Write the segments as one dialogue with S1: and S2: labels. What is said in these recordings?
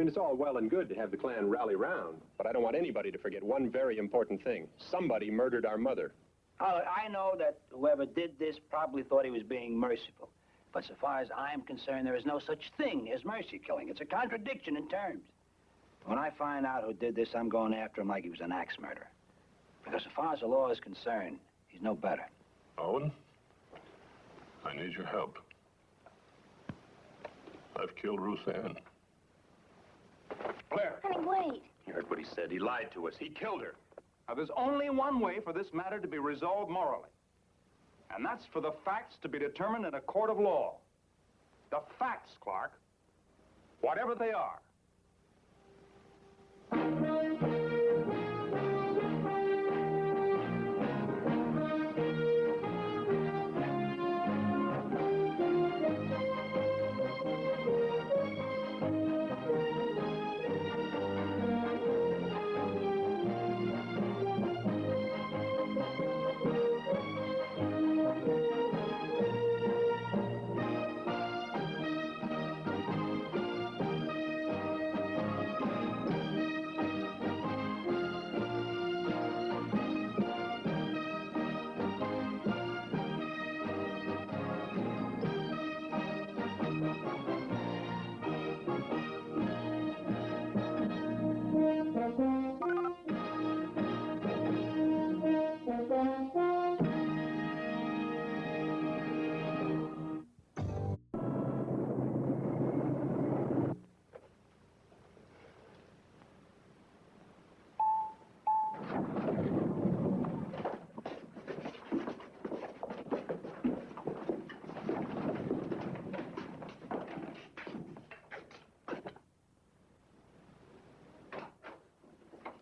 S1: mean, it's all well and good to have the clan rally round, but I don't want anybody to forget one very important thing. Somebody murdered our mother.
S2: I know that whoever did this probably thought he was being merciful. But so far as I'm concerned, there is no such thing as mercy killing. It's a contradiction in terms. When I find out who did this, I'm going after him like he was an axe murderer. Because so far as the law is concerned, he's no better.
S3: Owen, I need your help. I've killed Ruth Ann.
S4: Blair.
S5: Honey, wait.
S1: You heard what he said. He lied to us. He killed her.
S4: Now, there's only one way for this matter to be resolved morally. And that's for the facts to be determined in a court of law. The facts, Clark. Whatever they are.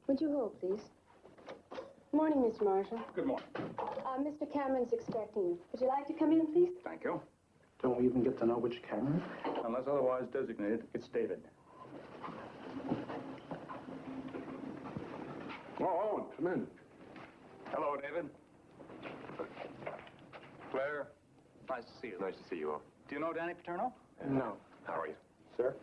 S6: Would you hold, please? Morning, Mr. Marshall.
S4: Good morning.
S6: Mr. Cameron's expecting you. Would you like to come in, please?
S4: Thank you.
S7: Don't we even get to know which Cameron?
S4: Unless otherwise designated, it's David.
S3: Oh, Owen, come in.
S4: Hello, David. Claire, nice to see you.
S1: Nice to see you all.
S4: Do you know Danny Paterno?
S7: No.
S1: How are you?
S7: Sir?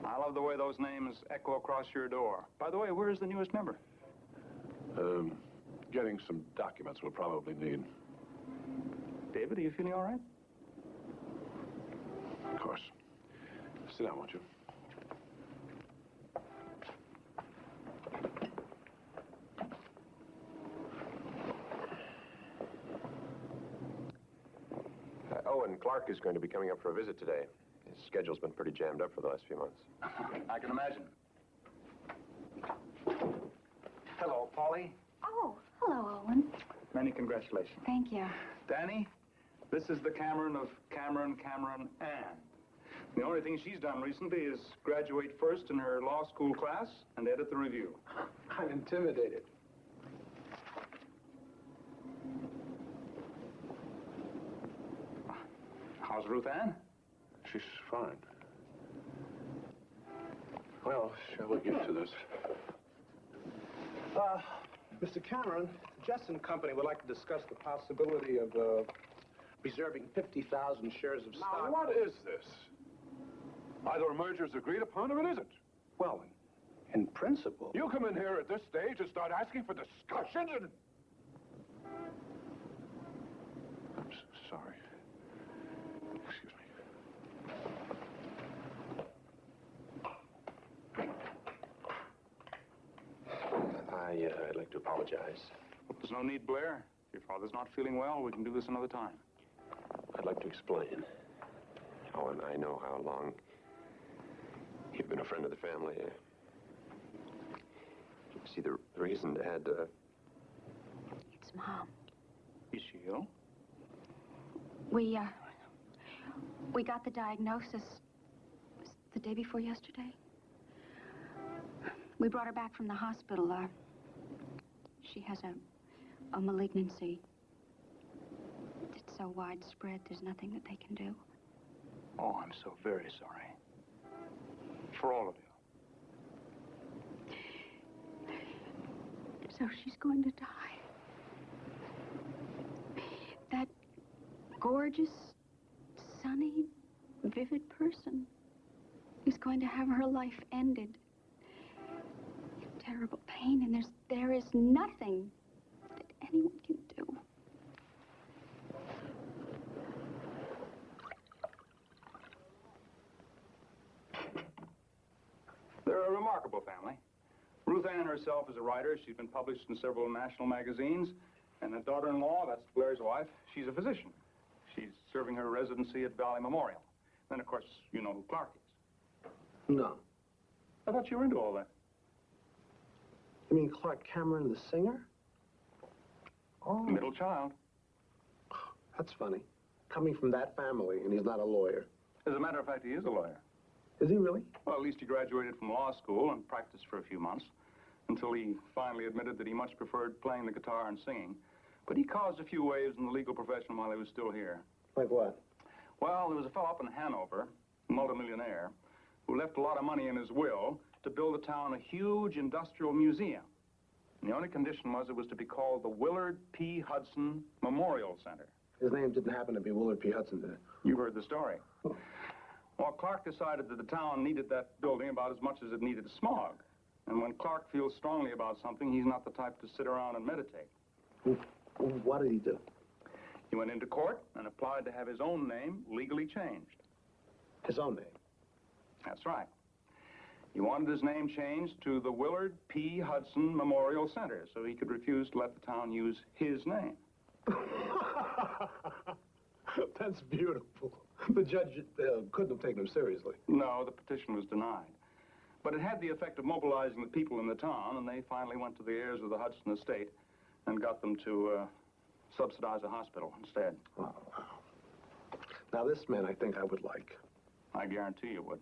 S4: I love the way those names echo across your door. By the way, where is the newest member?
S3: Getting some documents we'll probably need.
S4: David, are you feeling all right?
S3: Of course. Sit down, won't you?
S1: Owen, Clark is going to be coming up for a visit today. His schedule's been pretty jammed up for the last few months.
S4: I can imagine. Hello, Polly.
S5: Oh, hello, Owen.
S4: Many congratulations.
S5: Thank you.
S4: Danny, this is the Cameron of Cameron, Ann. The only thing she's done recently is graduate first in her law school class and edit the review.
S7: I'm intimidated.
S4: How's Ruth Ann?
S3: She's fine. Well, shall we get to this?
S7: Mr. Cameron, Jess and Company would like to discuss the possibility of reserving 50,000 shares of stock.
S3: Now, what is this? Either a merger is agreed upon or it isn't.
S7: Well, in principle.
S3: You come in here at this stage and start asking for discussions and... I'm sorry. Excuse me.
S1: I'd like to apologize.
S4: There's no need, Blair. If your father's not feeling well, we can do this another time.
S1: I'd like to explain. Owen, I know how long you've been a friend of the family. See, the reason, Dad,
S5: It's Mom.
S4: Is she ill?
S5: We got the diagnosis the day before yesterday. We brought her back from the hospital. She has a malignancy. It's so widespread, there's nothing that they can do.
S4: Oh, I'm so very sorry. For all of you.
S5: So she's going to die. That gorgeous, sunny, vivid person is going to have her life ended. In terrible pain, and there is nothing that anyone can do.
S4: They're a remarkable family. Ruth Ann herself is a writer. She's been published in several national magazines. And the daughter-in-law, that's Blair's wife, she's a physician. She's serving her residency at Valley Memorial. Then, of course, you know who Clark is.
S7: No.
S4: I thought you were into all that.
S7: You mean Clark Cameron, the singer? Oh.
S4: Middle child.
S7: That's funny. Coming from that family, and he's not a lawyer.
S4: As a matter of fact, he is a lawyer.
S7: Is he really?
S4: Well, at least he graduated from law school and practiced for a few months until he finally admitted that he much preferred playing the guitar and singing. But he caused a few waves in the legal profession while he was still here.
S7: Like what?
S4: Well, there was a fellow up in Hanover, a multimillionaire, who left a lot of money in his will to build the town a huge industrial museum. And the only condition was it was to be called the Willard P. Hudson Memorial Center.
S7: His name didn't happen to be Willard P. Hudson, did it?
S4: You heard the story. Well, Clark decided that the town needed that building about as much as it needed smog. And when Clark feels strongly about something, he's not the type to sit around and meditate.
S7: What did he do?
S4: He went into court and applied to have his own name legally changed.
S7: His own name?
S4: That's right. He wanted his name changed to the Willard P. Hudson Memorial Center so he could refuse to let the town use his name.
S7: That's beautiful. The judge couldn't have taken him seriously.
S4: No, the petition was denied. But it had the effect of mobilizing the people in the town, and they finally went to the heirs of the Hudson estate and got them to subsidize a hospital instead.
S7: Oh, wow. Now, this man I think I would like.
S4: I guarantee you would.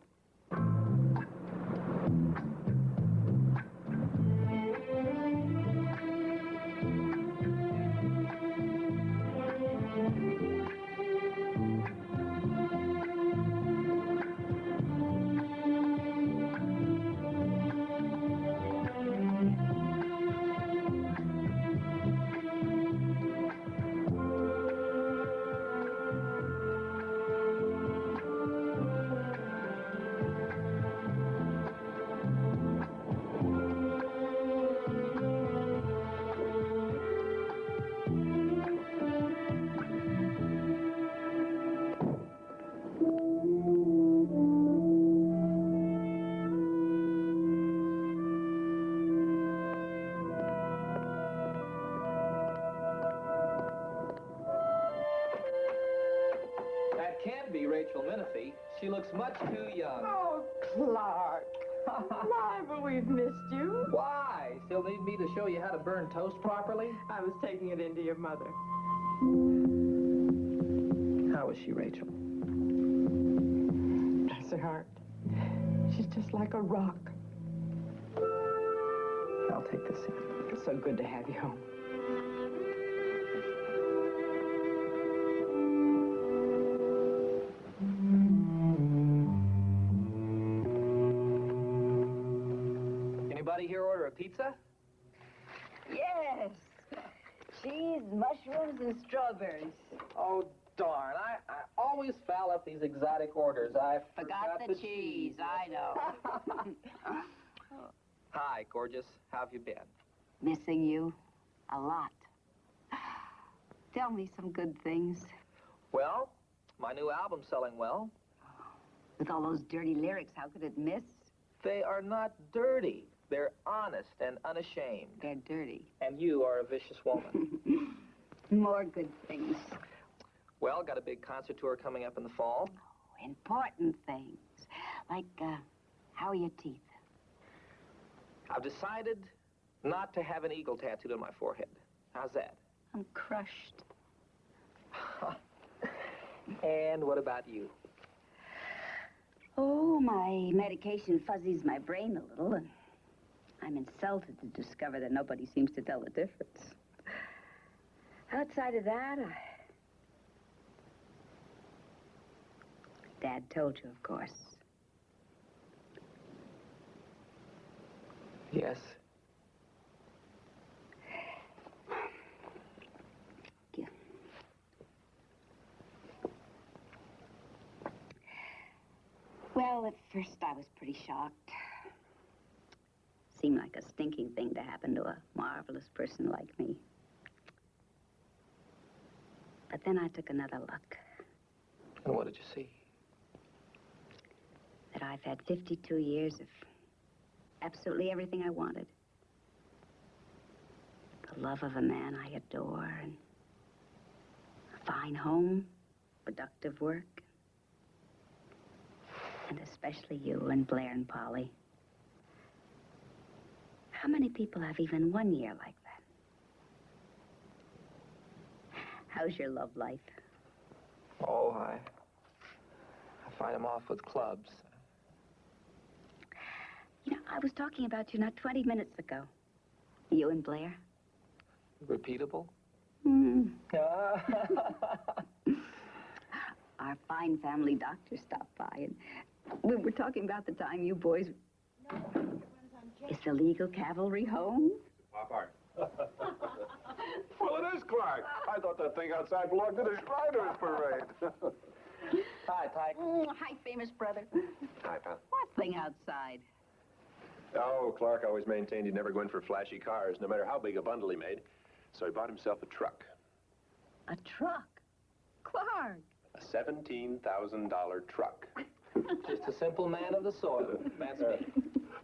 S8: She looks much too young.
S9: Oh, Clark. My, but we've missed you.
S8: Why? Still need me to show you how to burn toast properly?
S9: I was taking it into your mother.
S8: How is she, Rachel?
S9: Bless her heart. She's just like a rock.
S8: I'll take this in.
S9: It's so good to have you home.
S8: Anybody here order a pizza?
S10: Yes. Cheese, mushrooms, and strawberries.
S8: Oh, darn. I always foul up these exotic orders. I
S10: Forgot the cheese. I know.
S8: Hi, gorgeous. How have you been?
S10: Missing you a lot. Tell me some good things.
S8: Well, my new album's selling well.
S10: With all those dirty lyrics, how could it miss?
S8: They are not dirty. They're honest and unashamed.
S10: They're dirty.
S8: And you are a vicious woman.
S10: More good things.
S8: Well, got a big concert tour coming up in the fall.
S10: Oh, important things. Like, how are your teeth?
S8: I've decided not to have an eagle tattooed on my forehead. How's that?
S10: I'm crushed.
S8: And what about you?
S10: Oh, my medication fuzzies my brain a little, and I'm insulted to discover that nobody seems to tell the difference. Outside of that, Dad told you, of course.
S8: Yes.
S10: Yeah. Well, at first I was pretty shocked. Seemed like a stinking thing to happen to a marvelous person like me. But then I took another look.
S8: And what did you see?
S10: That I've had 52 years of absolutely everything I wanted. The love of a man I adore, and a fine home, productive work, and especially you and Blair and Polly. How many people have even 1 year like that? How's your love life?
S8: Oh, I find him off with clubs.
S10: You know, I was talking about you not 20 minutes ago. You and Blair.
S8: Repeatable?
S10: Our fine family doctor stopped by, and we were talking about the time you boys... Is the legal cavalry home?
S3: Pop art. Well, it is Clark. I thought that thing outside belonged to the Shriners Parade.
S8: Hi, Tyke.
S10: Hi, famous brother.
S1: Hi, pal.
S10: What thing outside?
S1: Oh, Clark always maintained he'd never go in for flashy cars, no matter how big a bundle he made. So he bought himself a truck.
S10: A truck? Clark.
S1: A $17,000 truck.
S8: Just a simple man of the soil. That's me.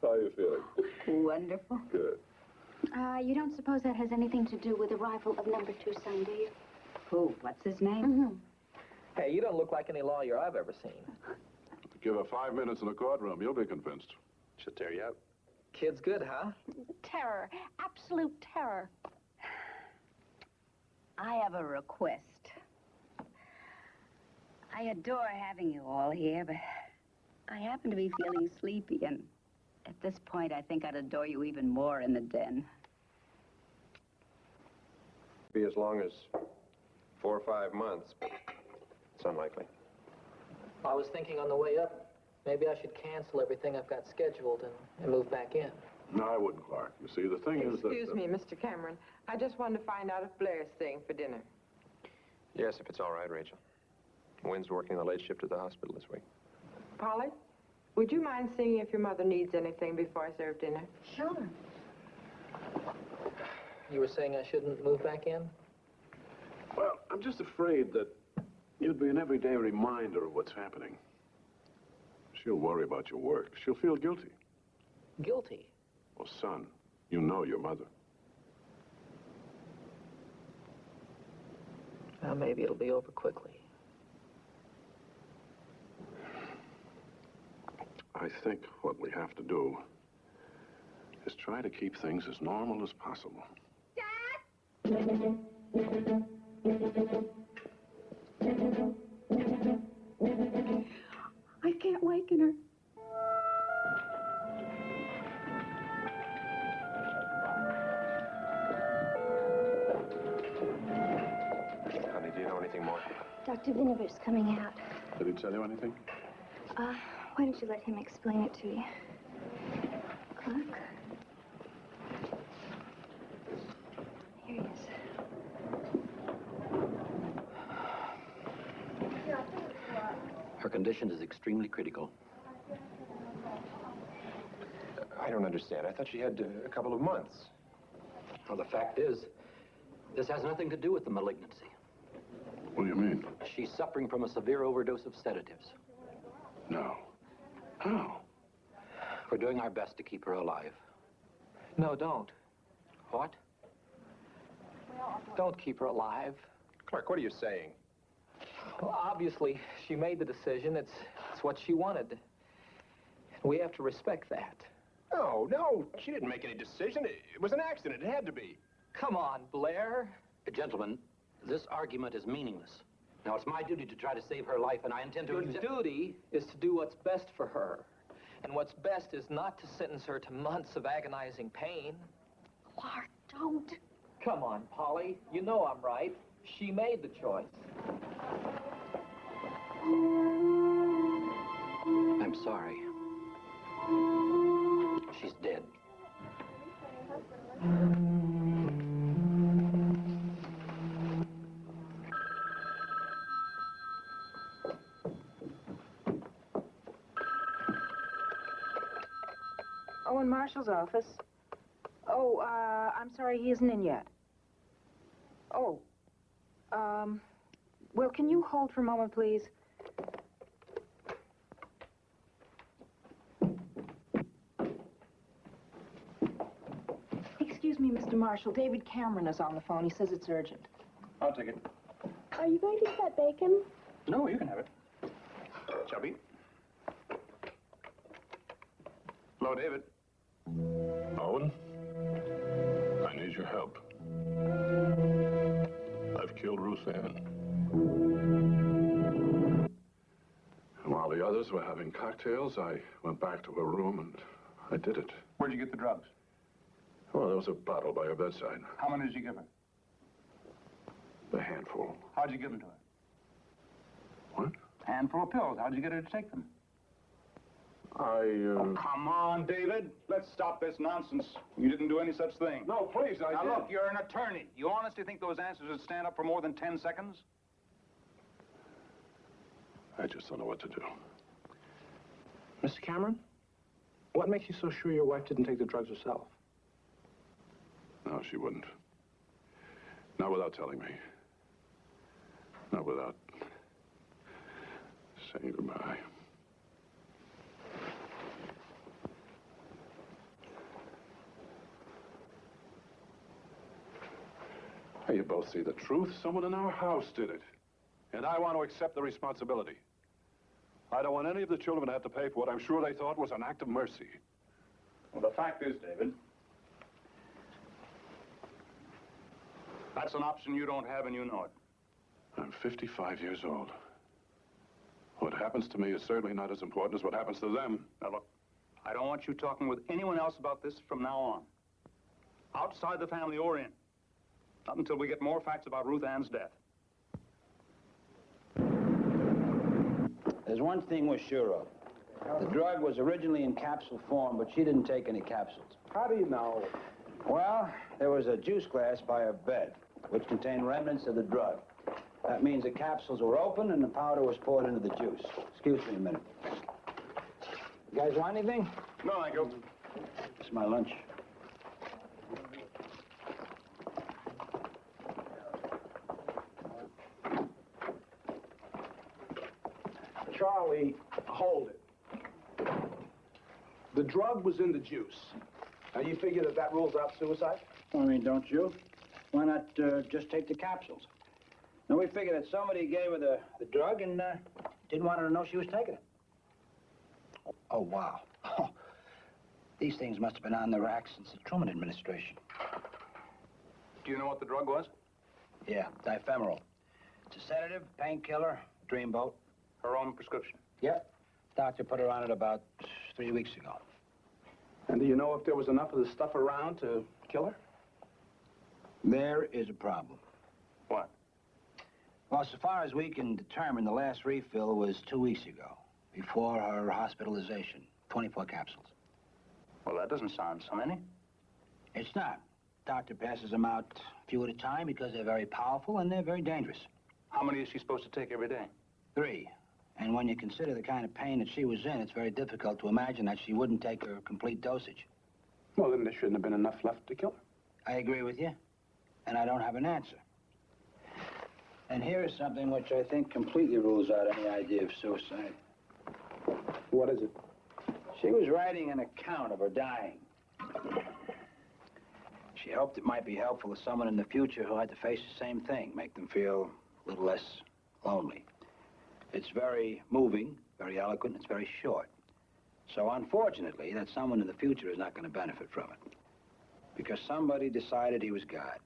S3: How are you feeling?
S10: Wonderful.
S3: Good.
S5: You don't suppose that has anything to do with the arrival of number 2 son, do you?
S10: Who? What's his name?
S5: Mm-hmm.
S8: Hey, you don't look like any lawyer I've ever seen.
S3: Give her 5 minutes in the courtroom. You'll be convinced.
S1: She'll tear you up.
S8: Kid's good, huh?
S5: Terror. Absolute terror.
S10: I have a request. I adore having you all here, but I happen to be feeling sleepy, and at this point, I think I'd adore you even more in the den.
S1: Be as long as 4 or 5 months, but it's unlikely.
S8: I was thinking on the way up, maybe I should cancel everything I've got scheduled and move back in.
S3: No, I wouldn't, Clark. You see, the thing is that...
S9: Excuse me, Mr. Cameron. I just wanted to find out if Blair's staying for dinner.
S1: Yes, if it's all right, Rachel. Wynn's working the late shift at the hospital this week.
S9: Polly, would you mind seeing if your mother needs anything before I serve dinner?
S5: Sure.
S8: You were saying I shouldn't move back in?
S3: Well, I'm just afraid that you'd be an everyday reminder of what's happening. She'll worry about your work. She'll feel guilty.
S8: Guilty?
S3: Well, son, you know your mother.
S8: Well, maybe it'll be over quickly.
S3: I think what we have to do is try to keep things as normal as possible.
S5: I can't waken her.
S1: Honey, do you know anything more?
S6: Dr. Vinegar's coming out.
S3: Did he tell you anything?
S6: Why don't you let him explain it to you? Clark? Here he is.
S2: Her condition is extremely critical.
S1: I don't understand. I thought she had a couple of months.
S2: Well, the fact is, this has nothing to do with the malignancy.
S3: What do you mean?
S2: She's suffering from a severe overdose of sedatives.
S3: No. How?
S2: We're doing our best to keep her alive.
S8: No, don't.
S2: What?
S8: Don't keep her alive.
S1: Clark, what are you saying?
S8: Well, obviously, she made the decision. It's what she wanted. We have to respect that.
S1: No, she didn't make any decision. It was an accident. It had to be.
S8: Come on, Blair.
S2: Gentlemen, this argument is meaningless. Now, it's my duty to try to save her life, and I intend to...
S8: Your duty is to do what's best for her. And what's best is not to sentence her to months of agonizing pain.
S5: Clark, don't.
S8: Come on, Polly. You know I'm right. She made the choice.
S2: I'm sorry. She's dead.
S9: Owen Marshall's office. Oh, I'm sorry, he isn't in yet. Oh. Well, can you hold for a moment, please? Excuse me, Mr. Marshall. David Cameron is on the phone. He says it's urgent.
S4: I'll take it.
S6: Are you going to get that bacon?
S4: No, you can have it. Chubby. Hello, David.
S3: Owen, I need your help. I've killed Ruth Ann. And while the others were having cocktails, I went back to her room and I did it.
S4: Where'd you get the drugs?
S3: Well, there was a bottle by her bedside.
S4: How many did you give her?
S3: A handful.
S4: How'd you give them to her?
S3: What?
S4: Handful of pills. How'd you get her to take them?
S3: I,
S4: Come on, David. Let's stop this nonsense. You didn't do any such thing.
S3: No, please, I
S4: Now,
S3: did.
S4: look, you're an attorney. You honestly think those answers would stand up for more than 10 seconds?
S3: I just don't know what to do.
S7: Mr. Cameron, what makes you so sure your wife didn't take the drugs herself?
S3: No, she wouldn't. Not without telling me. Not without saying goodbye. Hey, you both see the truth. Someone in our house did it. And I want to accept the responsibility. I don't want any of the children to have to pay for what I'm sure they thought was an act of mercy.
S4: Well, the fact is, David, that's an option you don't have and you know it.
S3: I'm 55 years old. What happens to me is certainly not as important as what happens to them.
S4: Now, look, I don't want you talking with anyone else about this from now on. Outside the family or in. Not until we get more facts about Ruth Ann's death.
S2: There's one thing we're sure of. The drug was originally in capsule form, but she didn't take any capsules.
S7: How do you know?
S2: Well, there was a juice glass by her bed, which contained remnants of the drug. That means the capsules were open and the powder was poured into the juice. Excuse me a minute. You guys want anything?
S4: No, thank you.
S2: It's my lunch.
S7: Charlie, hold it. The drug was in the juice. Now, you figure that rules out suicide?
S2: I mean, don't you? Why not just take the capsules? Now, we figured that somebody gave her the drug and didn't want her to know she was taking it. Oh, wow. These things must have been on the rack since the Truman administration.
S4: Do you know what the drug was?
S2: Yeah, diphemeral. It's a sedative, painkiller, dreamboat.
S4: Her own prescription.
S2: Yep. Doctor put her on it about 3 weeks ago.
S7: And do you know if there was enough of the stuff around to kill her?
S2: There is a problem.
S4: What?
S2: Well, so far as we can determine, the last refill was 2 weeks ago, before her hospitalization. 24 capsules.
S4: Well, that doesn't sound so many.
S2: It's not. Doctor passes them out a few at a time because they're very powerful and they're very dangerous.
S4: How many is she supposed to take every day?
S2: 3. And when you consider the kind of pain that she was in, it's very difficult to imagine that she wouldn't take her complete dosage.
S7: Well, then there shouldn't have been enough left to kill her.
S2: I agree with you, and I don't have an answer. And here is something which I think completely rules out any idea of suicide.
S7: What is it?
S2: She was writing an account of her dying. She hoped it might be helpful to someone in the future who had to face the same thing, make them feel a little less lonely. It's very moving, very eloquent, it's very short. So unfortunately, that someone in the future is not going to benefit from it. Because somebody decided he was God.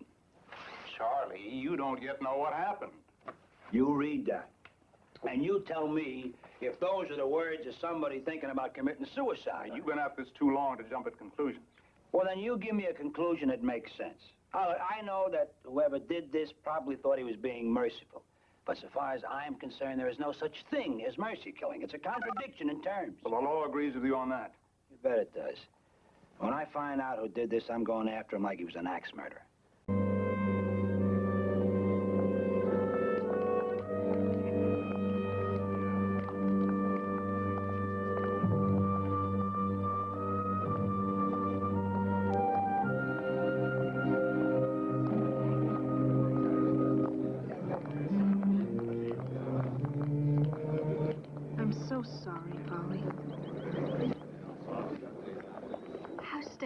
S4: Charlie, you don't yet know what happened.
S2: You read that. And you tell me if those are the words of somebody thinking about committing suicide.
S4: You've been at this too long to jump at conclusions.
S2: Well, then you give me a conclusion that makes sense. I know that whoever did this probably thought he was being merciful. But so far as I'm concerned, there is no such thing as mercy killing. It's a contradiction in terms.
S4: Well, the law agrees with you on that.
S2: You bet it does. When I find out who did this, I'm going after him like he was an axe murderer.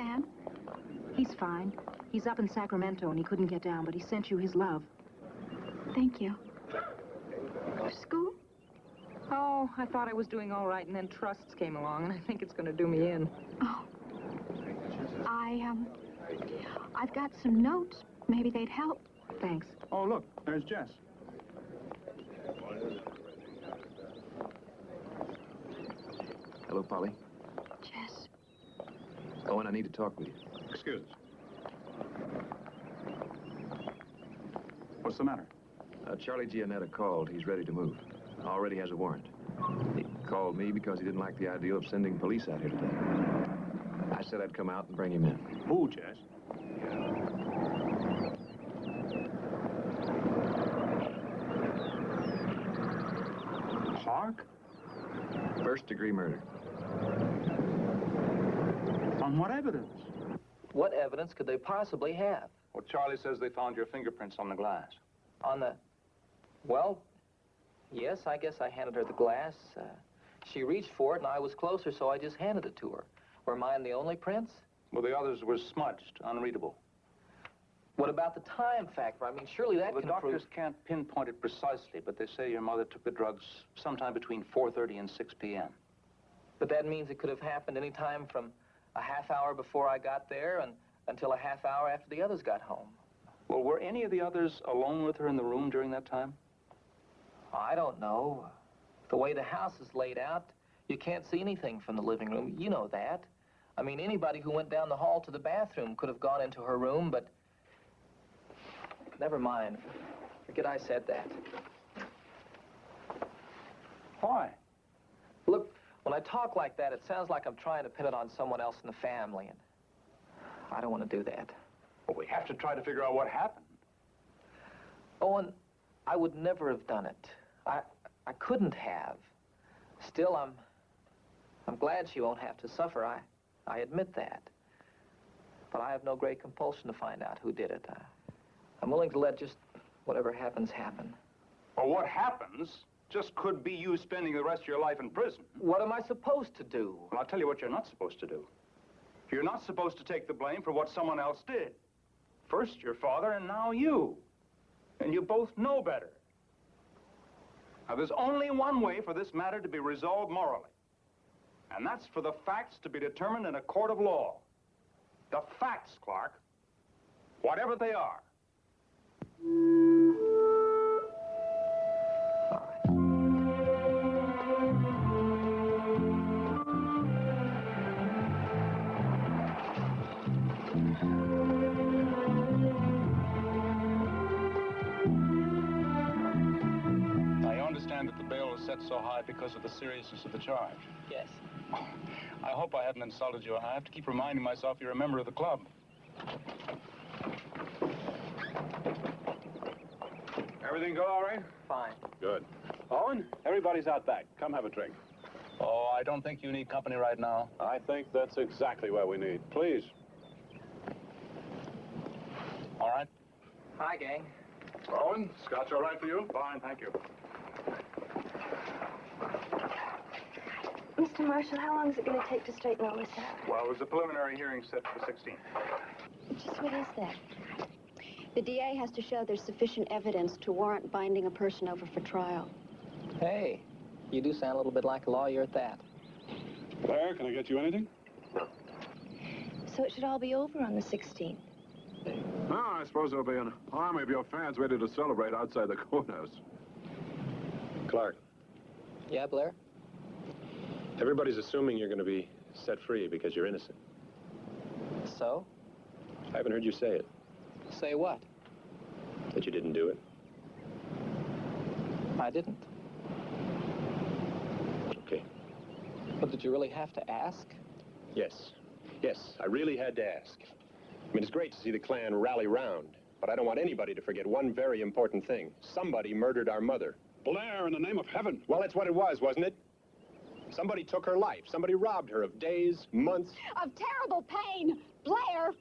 S9: Stan? He's fine. He's up in Sacramento and he couldn't get down, but he sent you his love.
S5: Thank you.
S9: School? Oh, I thought I was doing all right, and then trusts came along, and I think it's going to do me in.
S5: Oh. I've got some notes. Maybe they'd help.
S9: Thanks.
S4: Oh, look, there's Jess.
S1: Hello, Polly.
S5: Jess.
S1: Owen, I need to talk with you.
S4: Excuse us. What's the matter?
S1: Charlie Giannetta called. He's ready to move. Already has a warrant. He called me because he didn't like the idea of sending police out here today. I said I'd come out and bring him in.
S4: Who, Jess? Clark?
S1: First-degree murder.
S4: On what evidence?
S8: What evidence could they possibly have?
S4: Well, Charlie says they found your fingerprints on the glass.
S8: On the... Well, yes, I guess I handed her the glass. She reached for it, and I was closer, so I just handed it to her. Were mine the only prints?
S4: Well, the others were smudged, unreadable.
S8: What about the time factor? I mean, surely that
S4: The
S8: can prove...
S4: doctors can't pinpoint it precisely, but they say your mother took the drugs sometime between 4:30 and 6 p.m.
S8: But that means it could have happened any time from a half hour before I got there and until a half hour after the others got home.
S4: Well, were any of the others alone with her in the room during that time?
S8: I don't know. The way the house is laid out, you can't see anything from the living room. You know that. I mean, anybody who went down the hall to the bathroom could have gone into her room, but... Never mind. Forget I said that.
S4: Why?
S8: Look, when I talk like that, it sounds like I'm trying to pin it on someone else in the family, and I don't want to do that.
S4: Well, we have to try to figure out what happened.
S8: Owen, I would never have done it. I couldn't have. Still, I'm glad she won't have to suffer. I admit that. But I have no great compulsion to find out who did it. I'm willing to let just whatever happens happen.
S4: Well, what happens just could be you spending the rest of your life in prison.
S8: What am I supposed to do?
S4: Well, I'll tell you what you're not supposed to do. You're not supposed to take the blame for what someone else did. First your father, and now you. And you both know better. Now, there's only one way for this matter to be resolved morally. And that's for the facts to be determined in a court of law. The facts, Clark. Whatever they are. I understand that the bail was set so high because of the seriousness of the charge.
S8: Yes.
S4: I hope I haven't insulted you. I have to keep reminding myself you're a member of the club.
S3: Everything go all right?
S8: Fine.
S3: Good. Owen, everybody's out back. Come have a drink.
S4: Oh, I don't think you need company right now.
S3: I think that's exactly what we need. Please.
S4: All right?
S8: Hi, gang.
S3: Owen, scotch all right for you?
S4: Fine, thank you.
S6: Mr. Marshall, how long is it going to take to straighten all this out?
S4: Well, there's a preliminary hearing set for the 16th.
S5: Just what is that? The DA has to show there's sufficient evidence to warrant binding a person over for trial.
S8: Hey, you do sound a little bit like a lawyer at that.
S3: Claire, can I get you anything?
S6: So it should all be over on the 16th.
S3: No, I suppose there'll be an army of your fans ready to celebrate outside the courthouse.
S1: Clark,
S8: Yeah, Blair?
S1: everybody's assuming you're going to be set free because you're innocent.
S8: So?
S1: I haven't heard you say it,
S8: Say what?
S1: that you didn't do it.
S8: I didn't.
S1: Okay.
S8: But did you really have to ask?
S1: Yes. Yes, I really had to ask. I mean, it's great to see the clan rally round, but I don't want anybody to forget one very important thing. Somebody murdered our mother.
S3: Blair, in the name of heaven.
S1: Well, that's what it was, wasn't it? Somebody took her life. Somebody robbed her of days, months,
S5: Of terrible pain! Blair!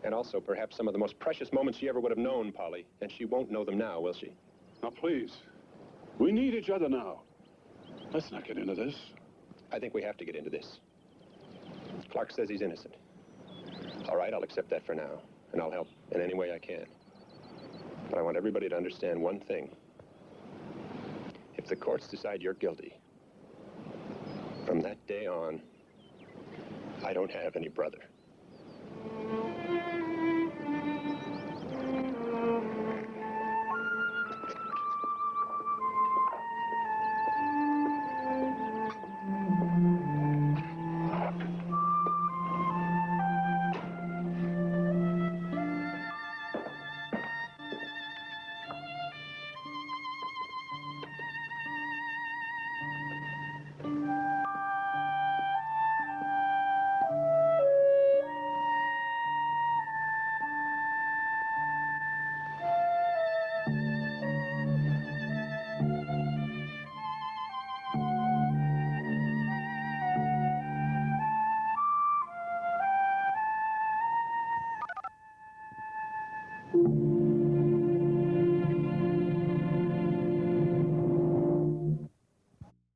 S1: and also perhaps some of the most precious moments she ever would have known, Polly. And she won't know them now, will she?
S3: Now, please. We need each other now. Let's not get into this.
S1: I think we have to get into this. Clark says he's innocent.
S11: All right, I'll accept that for now, and I'll help in any way I can. But I want everybody to understand one thing. If the courts decide you're guilty, from that day on, I don't have any brother.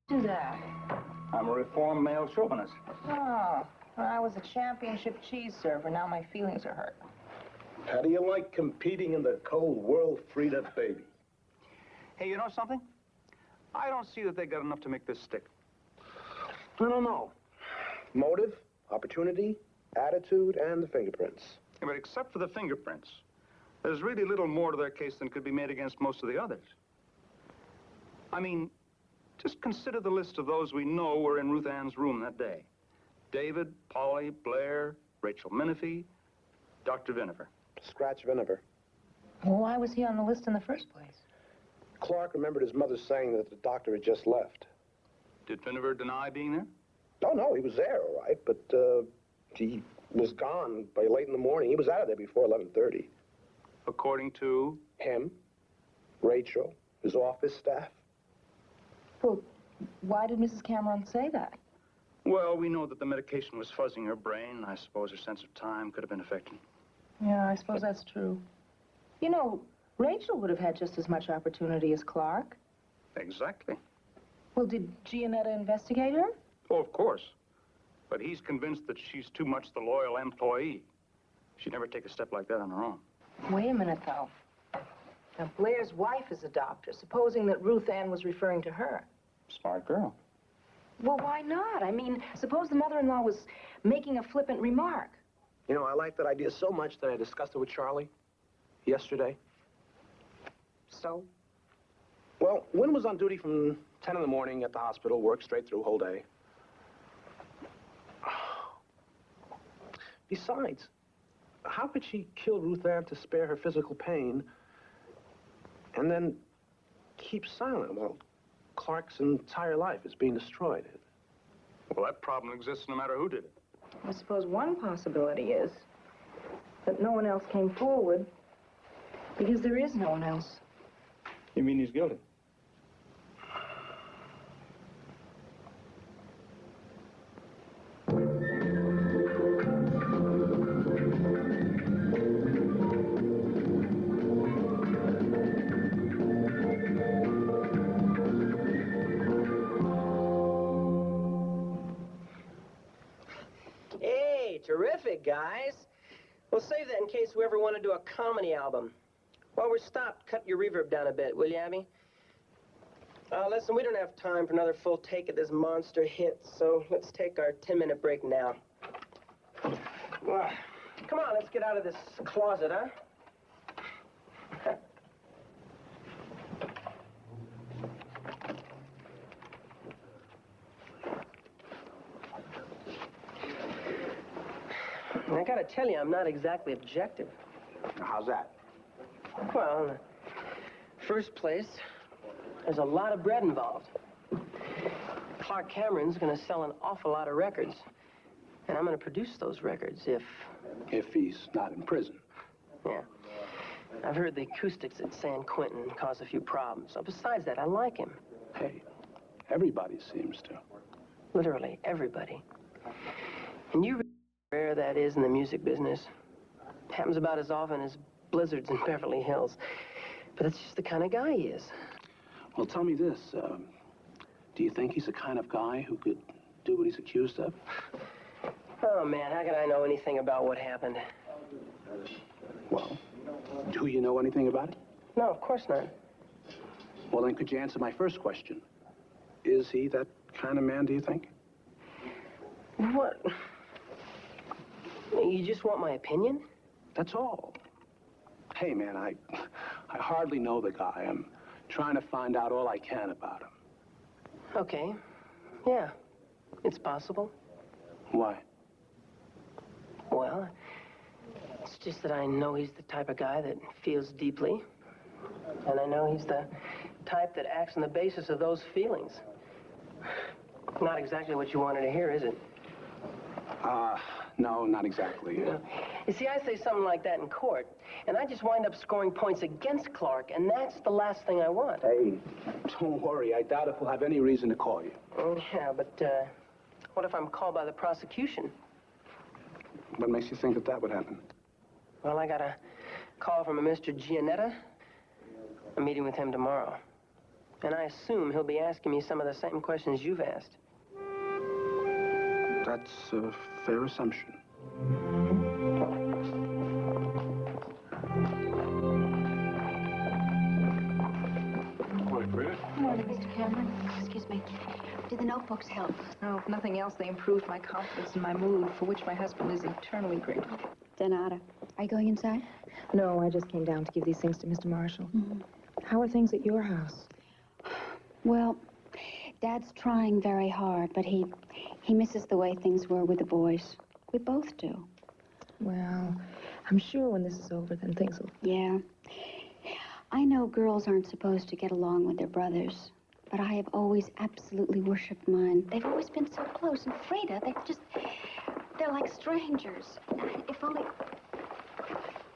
S9: Do that.
S4: I'm a reformed male chauvinist.
S9: Oh, I was a championship cheese server. Now my feelings are hurt.
S7: How do you like competing in the cold world, Frida, baby?
S4: Hey, you know something? I don't see that they got enough to make this stick.
S7: I don't know. Motive, opportunity, attitude, and the fingerprints.
S4: Yeah, but except for the fingerprints, there's really little more to their case than could be made against most of the others. I mean, just consider the list of those we know were in Ruth Ann's room that day. David, Polly, Blair, Rachel Menifee, Dr. Viniver.
S7: Scratch Viniver.
S9: Well, why was he on the list in the first place?
S7: Clark remembered his mother saying that the doctor had just left.
S4: Did Viniver deny being there?
S7: Oh, no, he was there, all right, but he was gone by late in the morning. He was out of there before 11:30.
S4: According to?
S7: Him, Rachel, his office staff.
S9: Well, why did Mrs. Cameron say that?
S4: Well, we know that the medication was fuzzing her brain. I suppose her sense of time could have been affected.
S9: Yeah, I suppose that's true. You know, Rachel would have had just as much opportunity as Clark.
S4: Exactly.
S9: Well, did Gianetta investigate her?
S4: Oh, of course. But he's convinced that she's too much the loyal employee. She'd never take a step like that on her own.
S9: Wait a minute, though. Now, Blair's wife is a doctor, supposing that Ruth Ann was referring to her.
S4: Smart girl.
S9: Well, why not? I mean, suppose the mother-in-law was making a flippant remark.
S7: You know, I like that idea so much that I discussed it with Charlie yesterday.
S9: So?
S7: Well, Wynn was on duty from 10 in the morning at the hospital, worked straight through whole day. Besides, how could she kill Ruth Ann to spare her physical pain and then keep silent while Clark's entire life is being destroyed?
S4: Well, that problem exists no matter who did it.
S9: I suppose one possibility is that no one else came forward because there is no one else.
S4: You mean he's guilty?
S12: Terrific, guys. We'll save that in case we ever want to do a comedy album. While we're stopped, cut your reverb down a bit, will you, Abby? Listen, we don't have time for another full take of this monster hit, so let's take our 10-minute break now. Come on, let's get out of this closet, huh? I gotta tell you, I'm not exactly objective.
S7: How's that?
S12: Well, in the first place, there's a lot of bread involved. Clark Cameron's gonna sell an awful lot of records. And I'm gonna produce those records if
S7: he's not in prison.
S12: Yeah. I've heard the acoustics at San Quentin cause a few problems. Besides that, I like him.
S7: Hey, everybody seems to.
S12: Literally everybody. And you rare that is in the music business. Happens about as often as blizzards in Beverly Hills. But that's just the kind of guy he is.
S7: Well, tell me this. Do you think he's the kind of guy who could do what he's accused of?
S12: Oh, man, how can I know anything about what happened?
S7: Well, do you know anything about it?
S12: No, of course not.
S7: Well, then could you answer my first question? Is he that kind of man, do you think?
S12: What? You just want my opinion?
S7: That's all. Hey, man, I hardly know the guy. I'm trying to find out all I can about him.
S12: Okay. Yeah, it's possible.
S7: Why?
S12: Well, it's just that I know he's the type of guy that feels deeply. And I know he's the type that acts on the basis of those feelings. Not exactly what you wanted to hear, is it?
S7: No, not exactly.
S12: You see, I say something like that in court, and I just wind up scoring points against Clark, and that's the last thing I want.
S7: Hey, don't worry. I doubt if we'll have any reason to call you.
S12: Yeah, but what if I'm called by the prosecution?
S7: What makes you think that that would happen?
S12: Well, I got a call from a Mr. Gianetta. I'm meeting with him tomorrow. And I assume he'll be asking me some of the same questions you've asked.
S7: That's a fair assumption.
S3: Morning, Frida.
S5: Good morning, Mr. Cameron. Excuse me. Did the notebooks help?
S9: No, if nothing else, they improved my confidence and my mood, for which my husband is eternally grateful.
S5: Donata. Are you going inside?
S13: No, I just came down to give these things to Mr. Marshall. How are things at your house?
S5: Well, Dad's trying very hard, but he misses the way things were with the boys. We both do.
S13: Well, I'm sure when this is over, then things will...
S5: Yeah. I know girls aren't supposed to get along with their brothers, but I have always absolutely worshipped mine. They've always been so close. And Frida, they're like strangers. If only...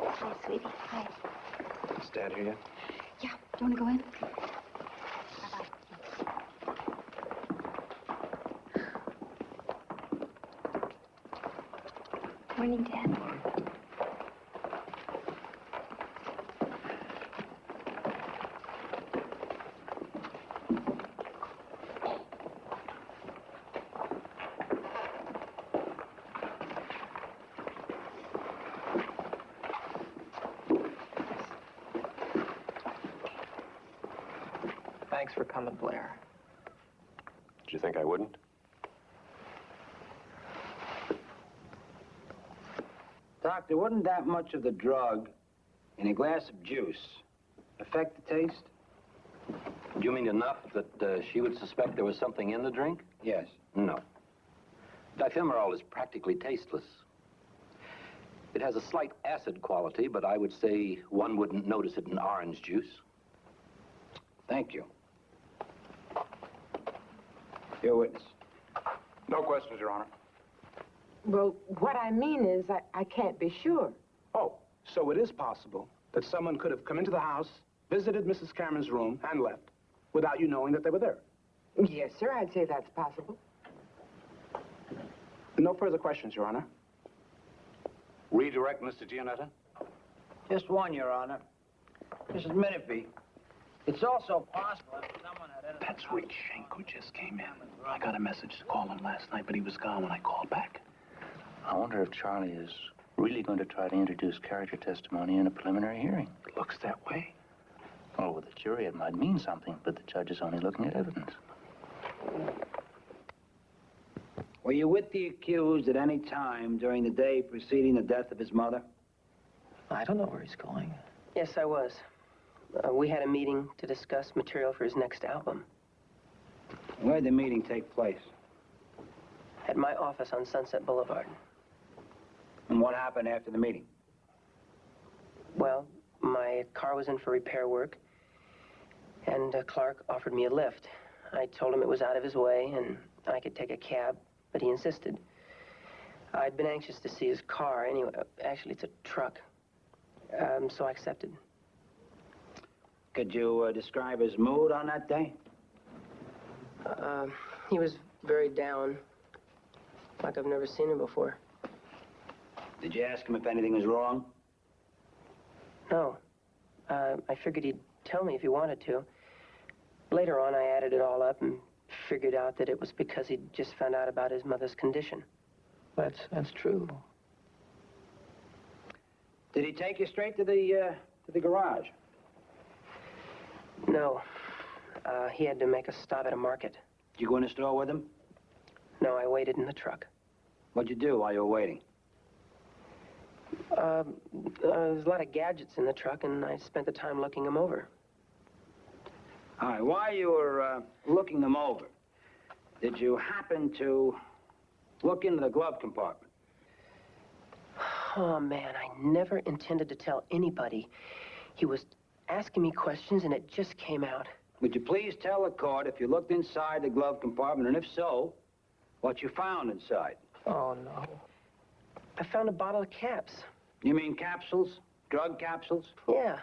S5: Hi, sweetie. Hi.
S1: Is Dad here yet?
S5: Yeah. Do you want to go in? Morning, Dad.
S8: Thanks for coming, Blair.
S11: Did you think I wouldn't?
S2: Doctor, wouldn't that much of the drug in a glass of juice affect the taste?
S14: Do you mean enough that she would suspect there was something in the drink?
S2: Yes.
S14: No. Diphemerol is practically tasteless. It has a slight acid quality, but I would say one wouldn't notice it in orange juice.
S2: Thank you. Your witness.
S4: No questions, Your Honor.
S15: Well, what I mean is I can't be sure.
S7: Oh, so it is possible that someone could have come into the house, visited Mrs. Cameron's room, and left without you knowing that they were there?
S15: Yes, sir, I'd say that's possible.
S7: No further questions, Your Honor.
S3: Redirect, Mr. Gianetta.
S2: Just one, Your Honor. Mrs. Menifee, it's also possible that someone had entered...
S7: That's Rick Schenk who just came in. I got a message to call him last night, but he was gone when I called back.
S2: I wonder if Charlie is really going to try to introduce character testimony in a preliminary hearing.
S7: Looks that way.
S2: Oh, with the jury, it might mean something, but the judge is only looking at evidence. Were you with the accused at any time during the day preceding the death of his mother?
S8: I don't know where he's going.
S12: Yes, I was. We had a meeting to discuss material for his next album.
S2: Where'd the meeting take place?
S12: At my office on Sunset Boulevard.
S2: And what happened after the meeting?
S12: Well, my car was in for repair work, and Clark offered me a lift. I told him it was out of his way, and I could take a cab, but he insisted. I'd been anxious to see his car anyway. Actually, it's a truck. So I accepted.
S2: Could you describe his mood on that day?
S12: He was very down, like I've never seen him before.
S2: Did you ask him if anything was wrong?
S12: No. I figured he'd tell me if he wanted to. Later on, I added it all up and figured out that it was because he'd just found out about his mother's condition.
S8: That's true.
S2: Did he take you straight to the garage?
S12: No. He had to make a stop at a market.
S2: Did you go in the store with him?
S12: No, I waited in the truck.
S2: What'd you do while you were waiting?
S12: There's a lot of gadgets in the truck, and I spent the time looking them over.
S2: All right, while you were looking them over, did you happen to look into the glove compartment?
S12: Oh, man, I never intended to tell anybody. He was asking me questions, and it just came out.
S2: Would you please tell the court if you looked inside the glove compartment, and if so, what you found inside?
S8: Oh, no.
S12: I found a bottle of caps.
S2: You mean capsules? Drug capsules?
S12: Yeah.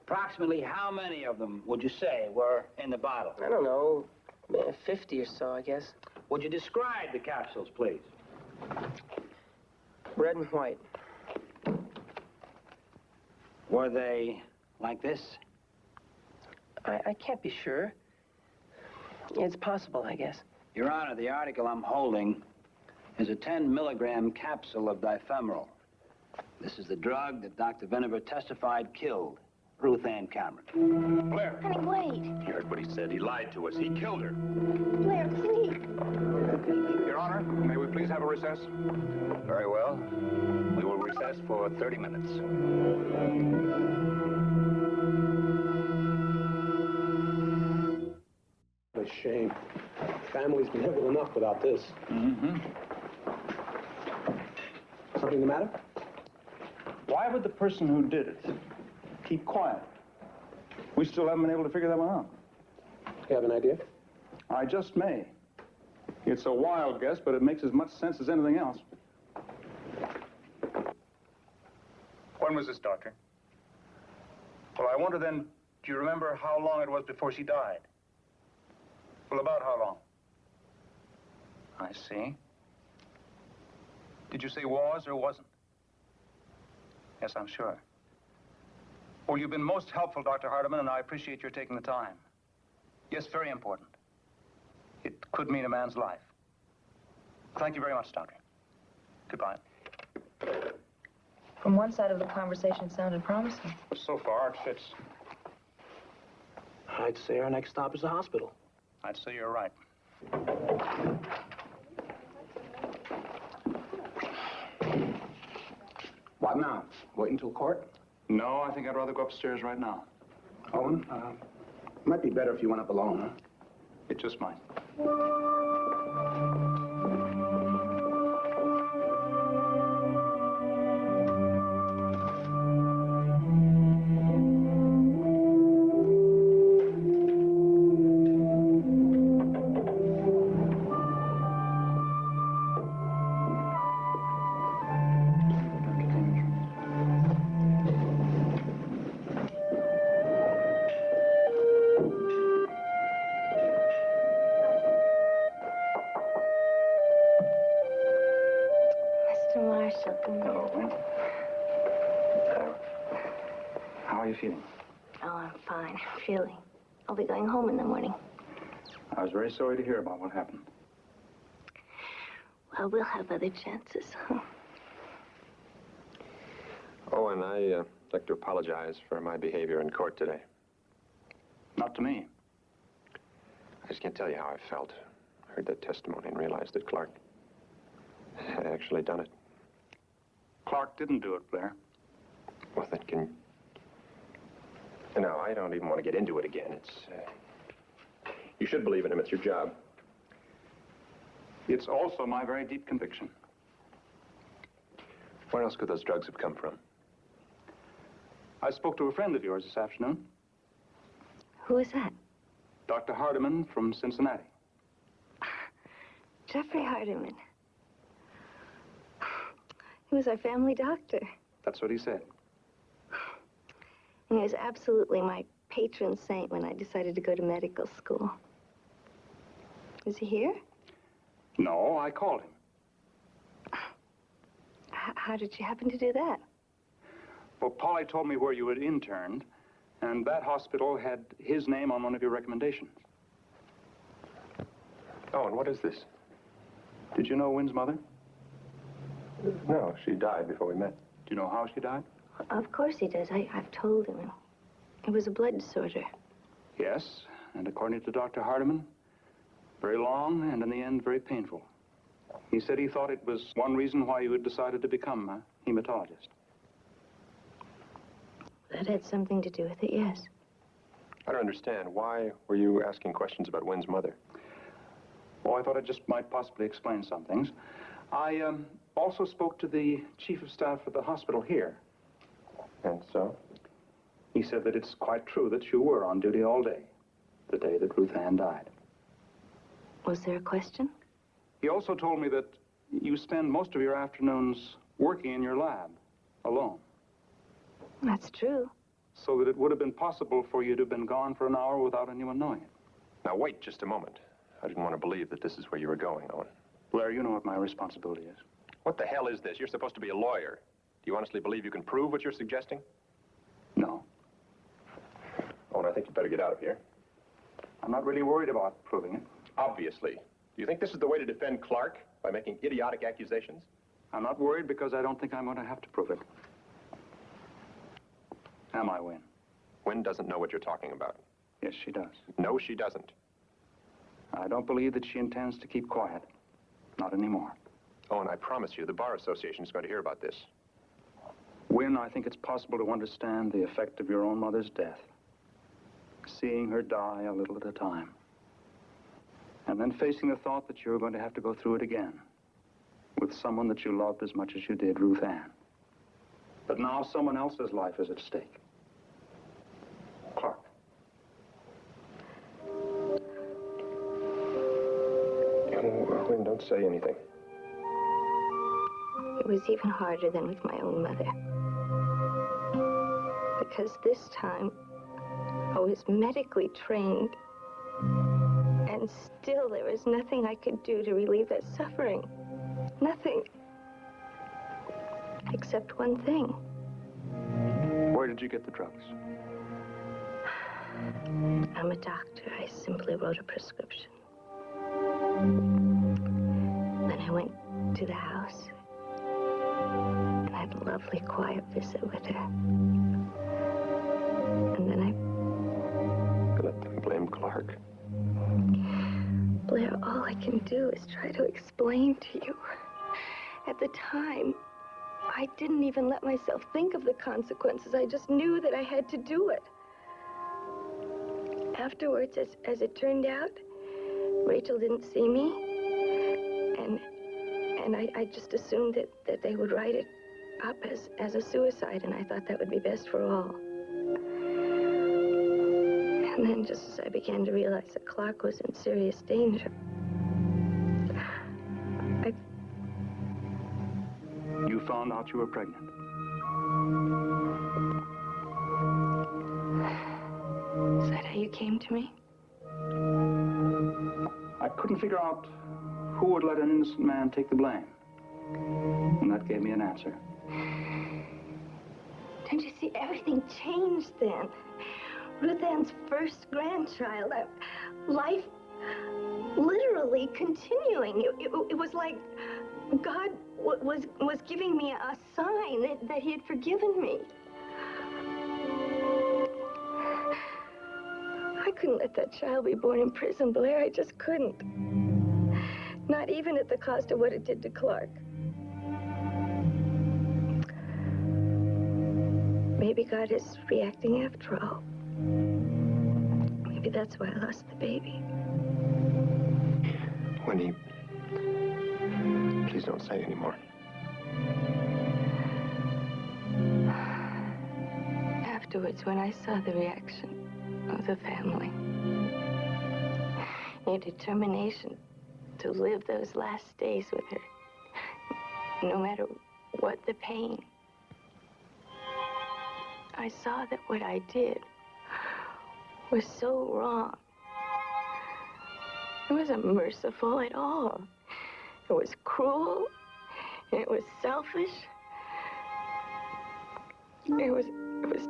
S2: Approximately how many of them would you say were in the bottle?
S12: I don't know, 50 or so, I guess.
S2: Would you describe the capsules, please?
S12: Red and white.
S2: Were they like this?
S12: I can't be sure. It's possible, I guess.
S2: Your Honor, the article I'm holding is a 10-milligram capsule of diphemeral. This is the drug that Dr. Venable testified killed Ruth Ann Cameron.
S3: Blair!
S6: Honey, wait.
S11: You heard what he said. He lied to us. He killed her.
S6: Blair, please.
S3: Your Honor, may we please have a recess?
S14: Very well. We will recess for 30 minutes.
S7: What a shame. Family's never enough without this.
S4: Mm-hmm.
S7: Something the matter?
S4: Why would the person who did it keep quiet? We still haven't been able to figure that one out.
S7: You have an idea?
S4: I just may. It's a wild guess, but it makes as much sense as anything else. When was this, Doctor? Well, I wonder then, do you remember how long it was before she died? Well, about how long? I see. Did you say was or wasn't? Yes, I'm sure. Well, you've been most helpful, Dr. Hardiman, and I appreciate your taking the time. Yes, very important. It could mean a man's life. Thank you very much, Doctor. Goodbye.
S13: From one side of the conversation, it sounded promising.
S4: So far, it fits.
S7: I'd say our next stop is the hospital.
S4: I'd say you're right.
S2: What now? Wait until court?
S4: No, I think I'd rather go upstairs right now.
S2: Owen, might be better if you went up alone, huh?
S4: It just might.
S6: Mr. Marshall, come here.
S4: Hello, Wayne. How are you feeling?
S6: Oh, I'm fine. Really. I'll be going home in the morning.
S4: I was very sorry to hear about what happened.
S6: Well, we'll have other chances, huh?
S11: Owen, I'd like to apologize for my behavior in court today.
S4: Not to me.
S11: I just can't tell you how I felt. I heard that testimony and realized that Clark had actually done it.
S4: Clark didn't do it, Blair.
S11: Well, then can... No, I don't even want to get into it again. It's... You should believe in him. It's your job.
S4: It's also my very deep conviction.
S11: Where else could those drugs have come from?
S4: I spoke to a friend of yours this afternoon,
S6: Who is that?
S4: Dr. Hardiman from Cincinnati.
S6: Jeffrey Hardiman. He was our family doctor.
S4: That's what he said.
S6: And he was absolutely my patron saint when I decided to go to medical school. Is he here?
S4: No, I called him.
S6: How did you happen to do that?
S4: Well, Polly told me where you had interned, and that hospital had his name on one of your recommendations.
S11: Oh, and what is this?
S4: Did you know Wynn's mother?
S11: No, she died before we met.
S4: Do you know how she died?
S6: Of course he does. I've told him. It was a blood disorder.
S4: Yes, and according to Dr. Hardiman, very long and in the end very painful. He said he thought it was one reason why you had decided to become a hematologist.
S6: That had something to do with it, yes.
S11: I don't understand. Why were you asking questions about Wynn's mother?
S4: Oh, I thought I just might possibly explain some things. I also spoke to the chief of staff at the hospital here.
S11: And so?
S4: He said that it's quite true that you were on duty all day, the day that Ruth Ann died.
S6: Was there a question?
S4: He also told me that you spend most of your afternoons working in your lab, alone.
S6: That's true.
S4: So that it would have been possible for you to have been gone for an hour without anyone knowing it.
S11: Now, wait just a moment. I didn't want to believe that this is where you were going, Owen.
S4: Blair, you know what my responsibility is.
S11: What the hell is this? You're supposed to be a lawyer. Do you honestly believe you can prove what you're suggesting?
S4: No.
S11: Owen, I think you'd better get out of here.
S4: I'm not really worried about proving it.
S11: Obviously. Do you think this is the way to defend Clark? By making idiotic accusations?
S4: I'm not worried because I don't think I'm going to have to prove it. Am I, Wynn?
S11: Wynn doesn't know what you're talking about.
S4: Yes, she does.
S11: No, she doesn't.
S4: I don't believe that she intends to keep quiet. Not anymore.
S11: Owen, I promise you, the Bar Association is going to hear about this.
S4: Wynn, I think it's possible to understand the effect of your own mother's death. Seeing her die a little at a time. And then facing the thought that you're going to have to go through it again. With someone that you loved as much as you did, Ruth Ann. But now someone else's life is at stake. Clark.
S11: Oh, Wynn, don't say anything.
S6: It was even harder than with my own mother. Because this time, I was medically trained. And still, there was nothing I could do to relieve that suffering. Nothing. Except one thing.
S4: Where did you get the drugs?
S6: I'm a doctor. I simply wrote a prescription. Then I went to the house and had a lovely, quiet visit with her. And then I...
S11: Let them blame Clark.
S6: Blair, all I can do is try to explain to you. At the time, I didn't even let myself think of the consequences. I just knew that I had to do it. Afterwards, as it turned out, Rachel didn't see me. And I just assumed that they would write it up as a suicide, and I thought that would be best for all. And then just as I began to realize that Clark was in serious danger,
S4: You found out you were pregnant.
S6: Is that how you came to me?
S4: I couldn't figure out who would let an innocent man take the blame. And that gave me an answer.
S6: Don't you see, everything changed then. Ruth Ann's first grandchild, life literally continuing. It was like God was giving me a sign that he had forgiven me. I couldn't let that child be born in prison, Blair. I just couldn't. Not even at the cost of what it did to Clark. Maybe God is reacting after all. Maybe that's why I lost the baby.
S11: Winnie, please don't say any more.
S6: Afterwards, when I saw the reaction of the family, your determination to live those last days with her, no matter what the pain, I saw that what I did was so wrong. It wasn't merciful at all. It was cruel, and it was selfish. It was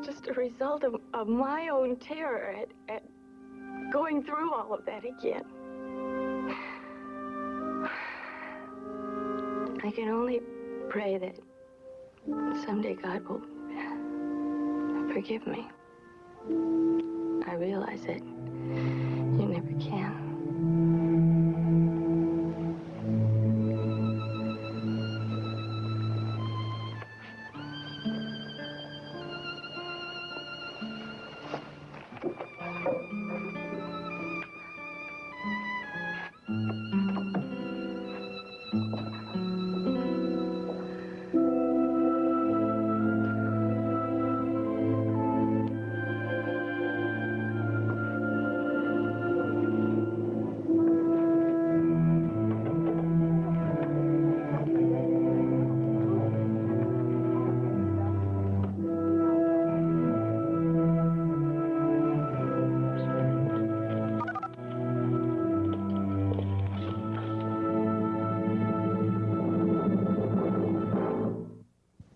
S6: just a result of my own terror at going through all of that again. I can only pray that someday God will forgive me. I realize that you never can.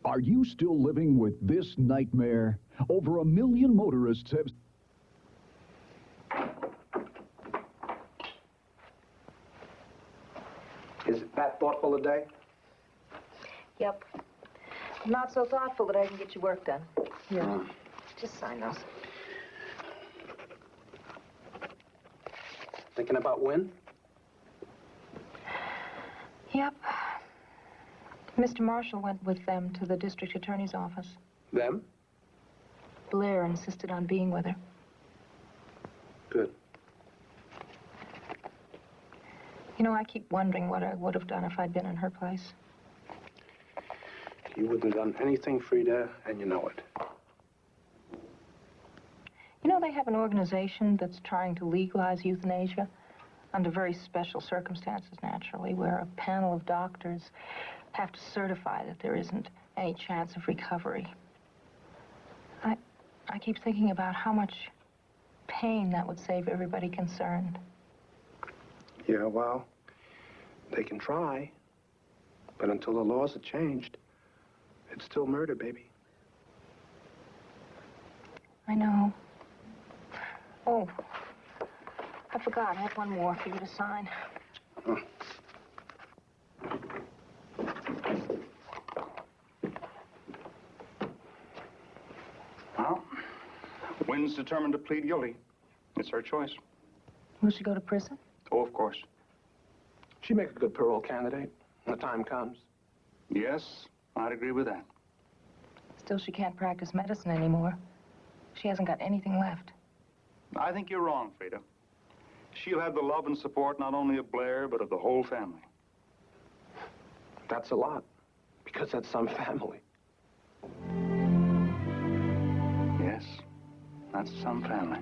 S16: Are you still living with this nightmare? Over 1 million motorists have...
S7: Is it that thoughtful a day?
S9: Yep. Not so thoughtful that I can get your work done. Here, just sign those.
S7: Thinking about when?
S9: Yep. Mr. Marshall went with them to the district attorney's office.
S7: Them?
S9: Blair insisted on being with her.
S7: Good.
S9: You know, I keep wondering what I would have done if I'd been in her place.
S7: You wouldn't have done anything, Frida, and you know it.
S9: You know, they have an organization that's trying to legalize euthanasia under very special circumstances, naturally, where a panel of doctors have to certify that there isn't any chance of recovery. I keep thinking about how much pain that would save everybody concerned.
S7: Yeah, well, they can try. But until the laws are changed, it's still murder, baby.
S9: I know. Oh, I forgot. I have one more for you to sign.
S7: Oh.
S4: Well, Wynn's determined to plead guilty. It's her choice.
S9: Will she go to prison?
S4: Oh, of course.
S7: She'd make a good parole candidate when the time comes.
S4: Yes, I'd agree with that.
S9: Still, she can't practice medicine anymore. She hasn't got anything left.
S4: I think you're wrong, Frida. She'll have the love and support not only of Blair, but of the whole family.
S7: That's a lot, because that's some family.
S4: Yes, that's some family.